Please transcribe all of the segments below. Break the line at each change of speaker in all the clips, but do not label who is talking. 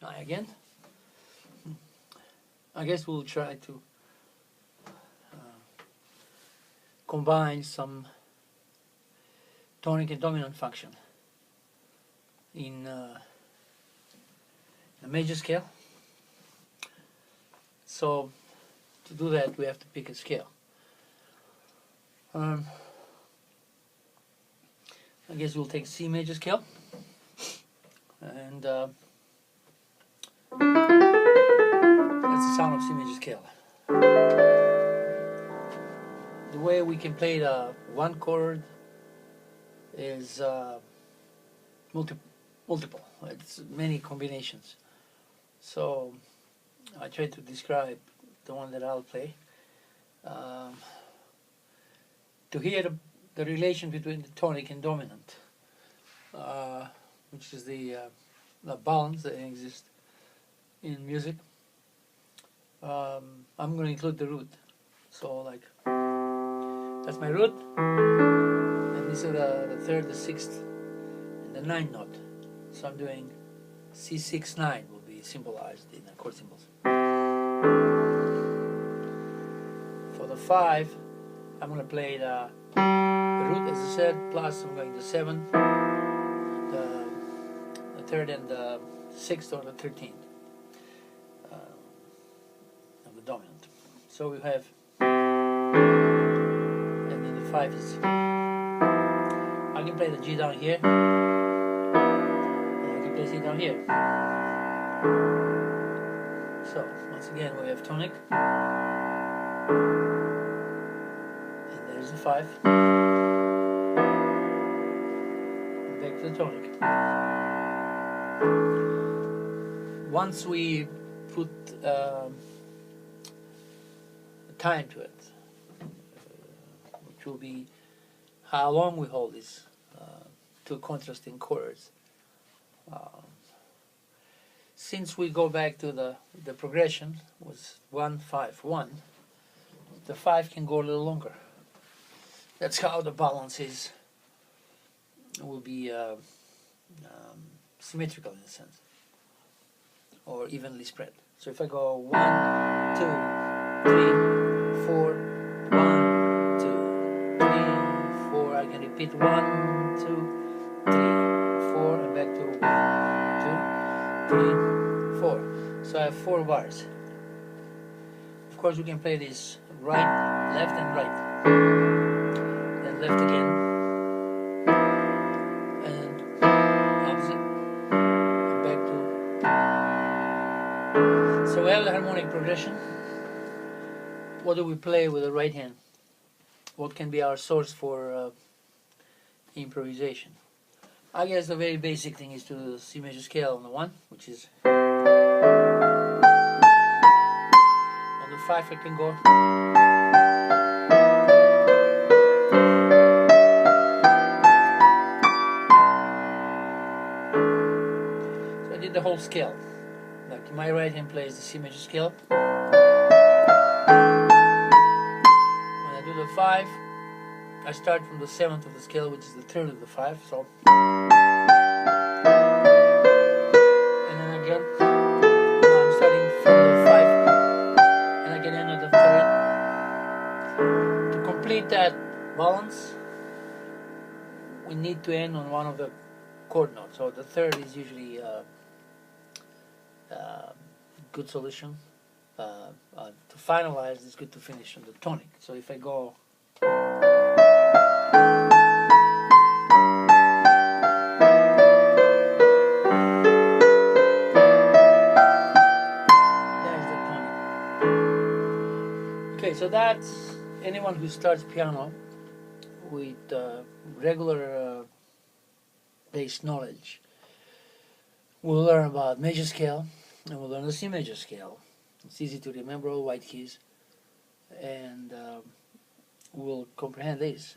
Hi again. I guess we'll try to combine some tonic and dominant function in a major scale. So to do that we have to pick a scale. I guess we'll take C major scale, and that's the sound of C major scale. The way we can play the one chord is multiple. It's many combinations. So I try to describe the one that I'll play. To hear the relation between the tonic and dominant, which is the balance that exists in music, I'm going to include the root. So like, that's my root, and these are the third, the sixth, and the ninth note. So I'm doing C6, 9 will be symbolized in the chord symbols. For the 5, I'm going to play the root, as I said, plus I'm going to 7, the third and the 6th or the 13th of the dominant. So we have, and then the 5 is, I can play the G down here, and I can play C down here. So once again we have tonic, and there's the 5, and back to the tonic. Once we put time to it, which will be how long we hold these two contrasting chords. Since we go back to the progression was 1, 5, 1, the 5 can go a little longer. That's how the balance is, will be symmetrical in a sense, or evenly spread. So if I go 1, 2, 3, 4, 1, 2, 3, 4, I can repeat 1, 2, 3, 4, and back to 1, 2, 3, 4. So I have 4 bars. Of course, we can play this right, left, and right, then left again, and opposite, and back to. So we have the harmonic progression. What do we play with the right hand? What can be our source for improvisation? I guess the very basic thing is to do the C major scale on the 1, which is on the 5 I can go. So I did the whole scale. Like my right hand plays the C major scale. When I do the 5, I start from the 7th of the scale, which is the 3rd of the 5. So, and then again, I'm starting from the 5, and I can end at the 3rd. To complete that balance, we need to end on one of the chord notes. So the 3rd is usually a good solution. To finalize, it's good to finish on the tonic. So if I go. So that's anyone who starts piano with regular bass knowledge will learn about major scale, and we'll learn the C major scale. It's easy to remember, all white keys, and we'll comprehend this.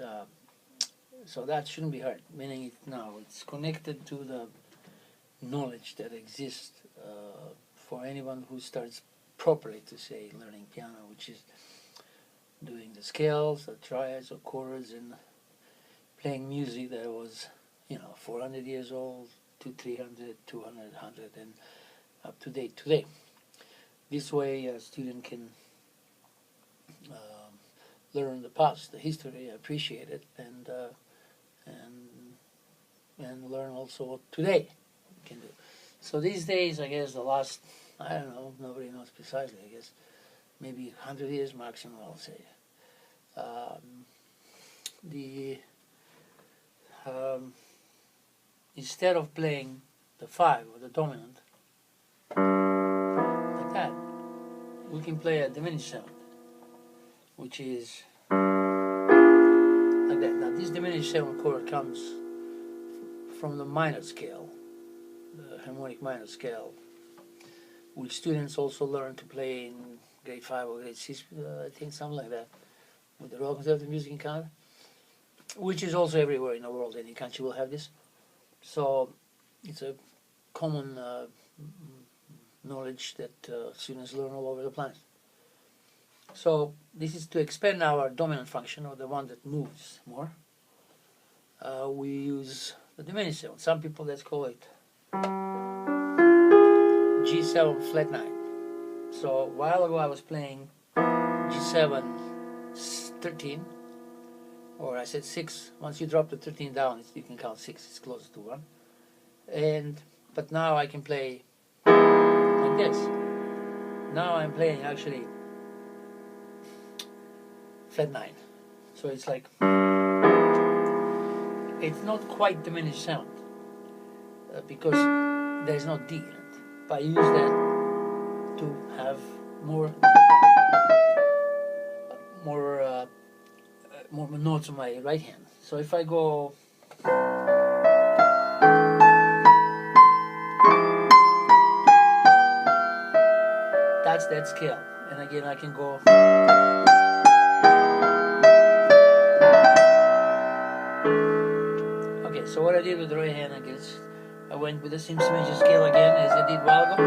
So that shouldn't be hard, meaning it's connected to the knowledge that exists for anyone who starts properly, to say, learning piano, which is doing the scales, the triads, or chords, and playing music that was, 400 years old, 200, 300, 200, 100, and up to date today. This way a student can learn the past, the history, appreciate it, and learn also what today can do. So these days, I guess the last, I don't know, nobody knows precisely, I guess maybe 100 years maximum, I'll say. Instead of playing the 5 or the dominant, like that, we can play a diminished sound, which is like that. Now this diminished 7 chord comes from the minor scale, the harmonic minor scale, which students also learn to play in grade 5 or grade 6, I think something like that, with the Royal Conservative Music in Canada, which is also everywhere in the world. Any country will have this. So it's a common knowledge that students learn all over the planet. So this is to expand our dominant function, or the one that moves more. We use the diminished 7. Some people, let's call it G7 flat 9. So a while ago I was playing G7 13, or I said 6. Once you drop the 13 down, you can count 6. It's closer to 1. But now I can play like this. Now I'm playing actually flat 9. So it's like, it's not quite diminished sound because there's no D in it. But I use that to have more notes on my right hand. So if I go that's that scale, and again I can go okay. So what I did with the right hand, I guess I went with the same major scale again as I did a while ago,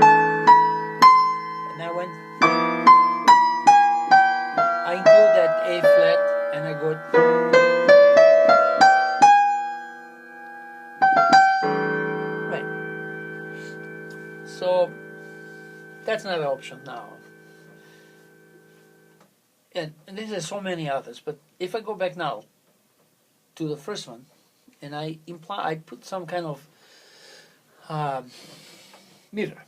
and I include that A flat, and I go right. So that's another option now. And there's so many others, but if I go back now to the first one, and I put some kind of meter,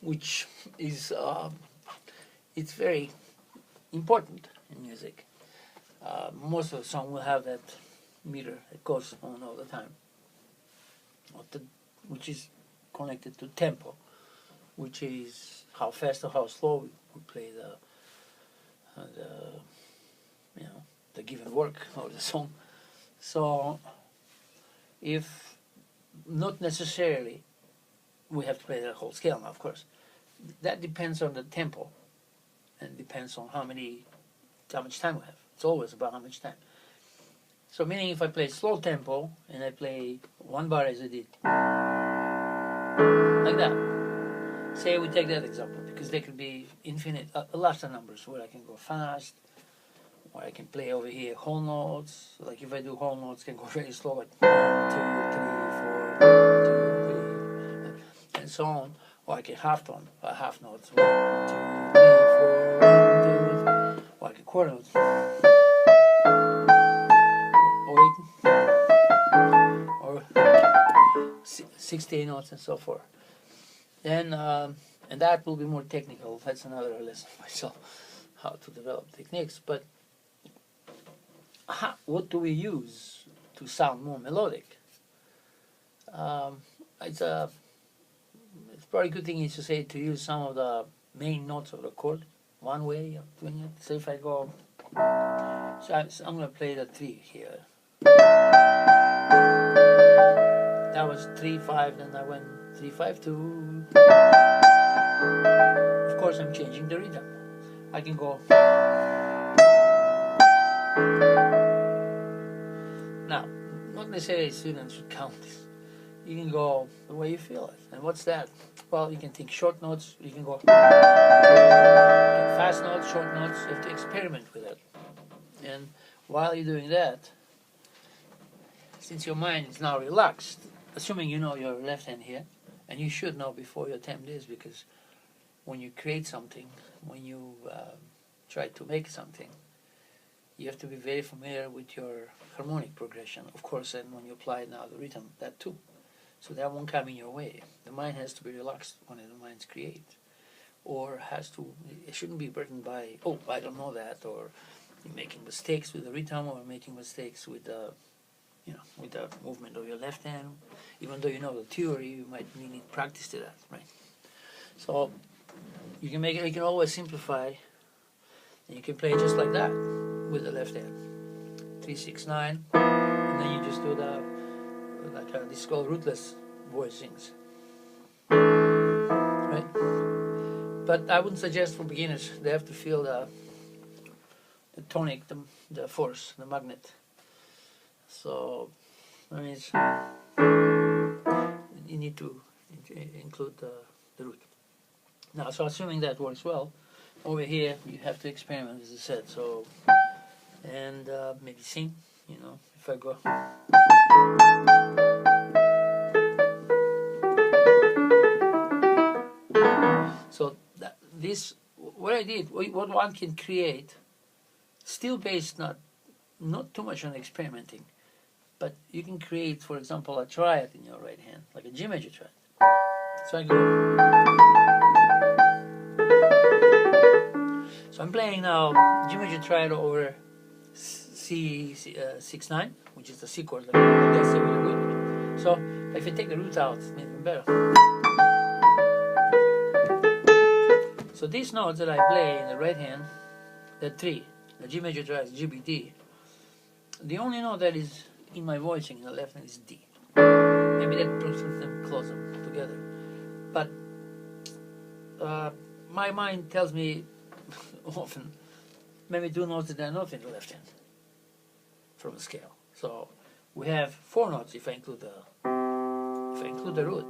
which is it's very important in music. Most of the song will have that meter that goes on all the time, which is connected to tempo, which is how fast or how slow we play the given work or the song. So if not necessarily we have to play the whole scale now, of course. That depends on the tempo and depends on how much time we have. It's always about how much time. So meaning if I play slow tempo and I play 1 bar as I did, like that. Say we take that example, because there could be infinite, lots of numbers where I can go fast, or I can play over here whole notes. Like if I do whole notes, I can go very slow, like 1, 2, 3, 4, 1, 2, 3, and so on. Or I can half notes, 1, 2, 3, 4, 1, 2, or I can quarter notes, or 16 notes and so forth. Then and that will be more technical. That's another lesson myself, how to develop techniques. But what do we use to sound more melodic? It's probably a good thing is to say to use some of the main notes of the chord. One way of doing it. So if I go, so I'm going to play the 3 here. That was 3, 5, then I went 3, 5, 2. Of course, I'm changing the rhythm. I can go. Now, not necessarily students should count this. You can go the way you feel it. And what's that? Well, you can take short notes. You can go fast notes, short notes. You have to experiment with it. And while you're doing that, since your mind is now relaxed, assuming you know your left hand here, And you should know before you attempt this, because when you create something, when you try to make something, you have to be very familiar with your harmonic progression, of course, and when you apply now the rhythm, that too. So that won't come in your way. The mind has to be relaxed when the mind creates, or it shouldn't be burdened by, oh, I don't know that, or you're making mistakes with the rhythm, or making mistakes with the, with the movement of your left hand. Even though you know the theory, you might need practice to that, right? So you can always simplify, and you can play just like that with the left hand, 3, 6, 9, and then you just do the this is called rootless voicings, right? But I wouldn't suggest for beginners. They have to feel the tonic, the force, the magnet. So that means you need to include the root. Now, so assuming that works well, over here you have to experiment, as I said. So, and maybe sing. If I go. So what I did, what one can create, still based not too much on experimenting, but you can create, for example, a triad in your right hand, like a G major triad. So I go. So I'm playing now G major triad over C 6/9, which is the C chord. That's really good. So if you take the root out, it's even better. So these notes that I play in the right hand, the 3, the G major triad is GBD. The only note that is in my voicing in the left hand is D. Maybe that brings them closer together. But my mind tells me often maybe 2 notes that are not in the left hand from the scale. So we have 4 notes if I include the root.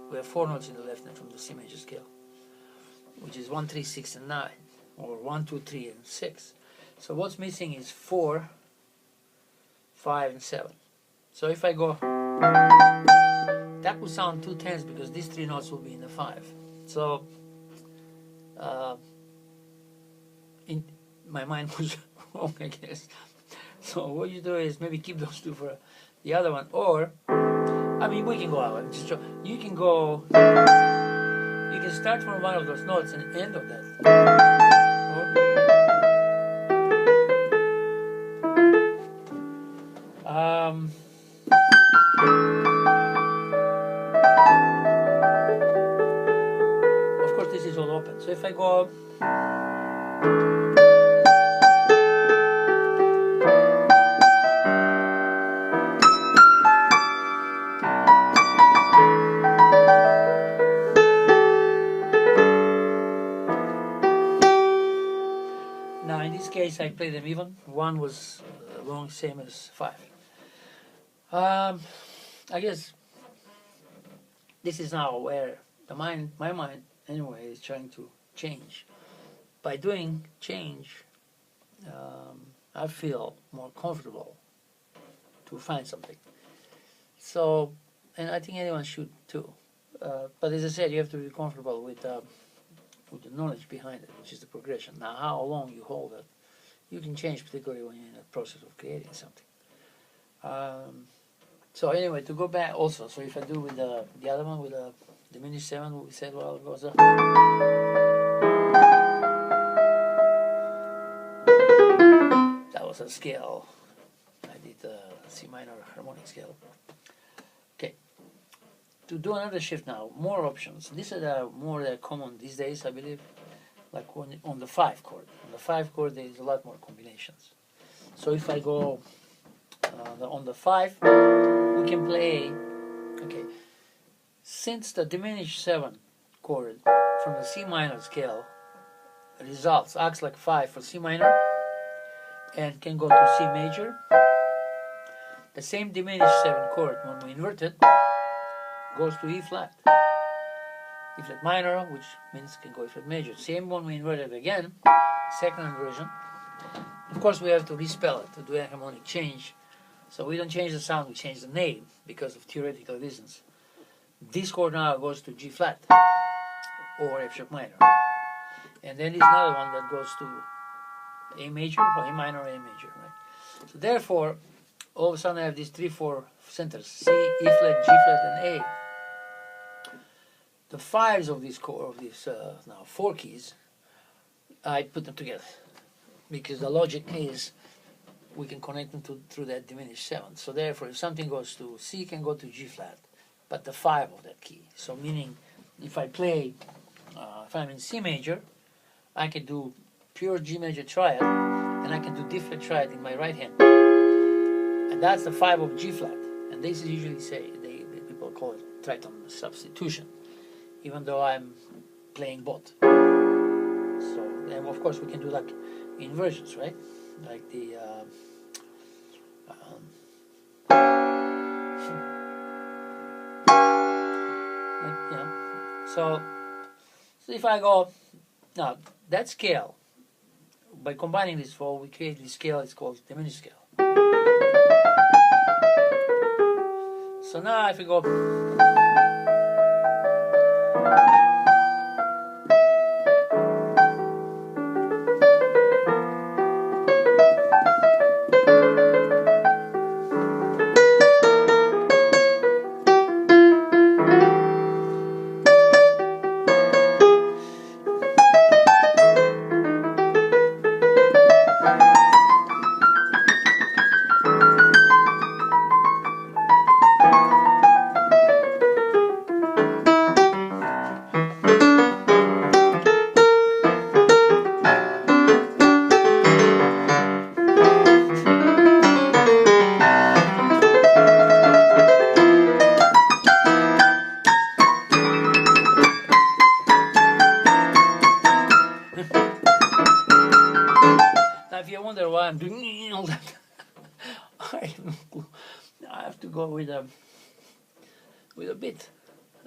We have 4 notes in the left hand from the C major scale, which is 1, 3, 6, and 9, or 1, 2, 3, and 6. So what's missing is 4, 5, and 7. So if I go, that will sound 2 tenths because these 3 notes will be in the 5. So my mind was wrong, I guess. So what you do is maybe keep those 2 for the other one, or I mean we can go out. You can go. You can start from one of those notes and end on that. Of course, this is all open. So if I go. Now in this case I play them even. 1 was wrong, same as 5. I guess this is now where my mind anyway is trying to change. By doing change, I feel more comfortable to find something. So, and I think anyone should too. But as I said, you have to be comfortable with the knowledge behind it, which is the progression. Now, how long you hold it, you can change, particularly when you're in the process of creating something. So anyway, to go back also, so if I do with the other one, with the diminished 7, what we said a while ago, so that was a scale. I did the C minor harmonic scale. Okay. To do another shift now, more options. These are more common these days, I believe, like on the 5 chord. On the 5 chord, there is a lot more combinations. So if I go on the 5, we can play, okay, since the diminished 7 chord from the C minor scale acts like 5 for C minor and can go to C major, the same diminished 7 chord, when we invert it, goes to E flat. E flat minor, which means can go E flat major. Same when we invert it again, second inversion. Of course, we have to respell it to do a harmonic change. So we don't change the sound, we change the name because of theoretical reasons. This chord now goes to G flat or F sharp minor, and then there's another one that goes to A major or A minor or A major, right? So therefore, all of a sudden I have these 3-4 centers: C, E flat, G flat, and A. The fives of these now 4 keys, I put them together because the logic is we can connect them through that diminished seventh. So therefore, if something goes to C, it can go to G flat, but the 5 of that key. So meaning, if I play, if I'm in C major, I can do pure G major triad, and I can do D flat triad in my right hand, and that's the 5 of G flat. And this is usually people call it triton substitution, even though I'm playing both. So, and of course, we can do like inversions, right? Like the so if I go now, that scale, by combining this four, we create this scale. It's called diminished scale. So now if we go, if you wonder why I'm doing all that, I have to go with a bit.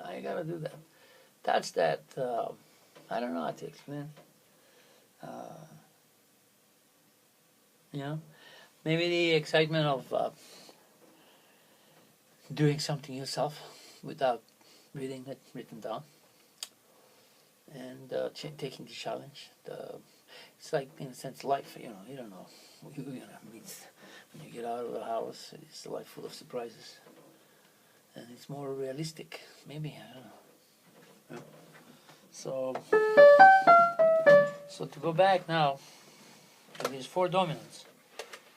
I gotta do that. That's that. I don't know how to explain. You know, maybe the excitement of doing something yourself without reading it written down, and taking the challenge. It's like, in a sense, life. You know, you don't know what you're gonna meet when you get out of the house. It's a life full of surprises, and it's more realistic. Maybe, I don't know. Yeah. So to go back now to these 4 dominants.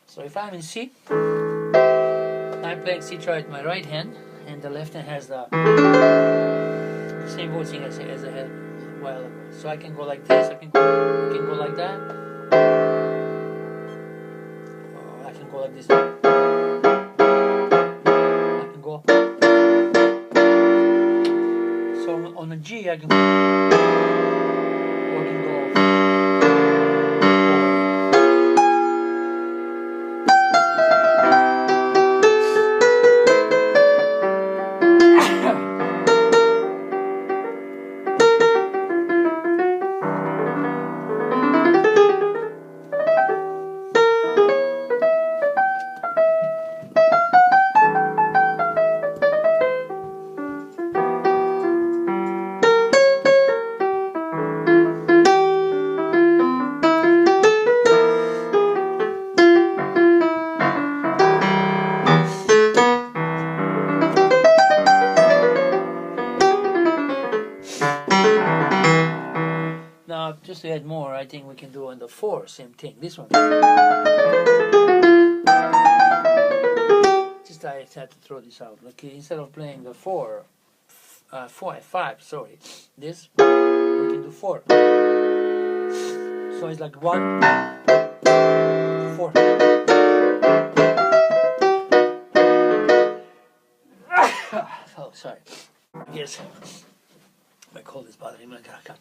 So if I'm in C, I'm playing C triad with my right hand, and the left hand has the same voicing as I had a while ago. So I can go like this, I can go like that, I can go like this, I can go. So on the G I can go. Now, just to add more, I think we can do on the 4, same thing. This one. Just I had to throw this out. Like, instead of playing the 5, sorry. This, we can do 4. So it's like 1, 4. Oh, sorry. Yes. My cold is bothering me. I gotta cut.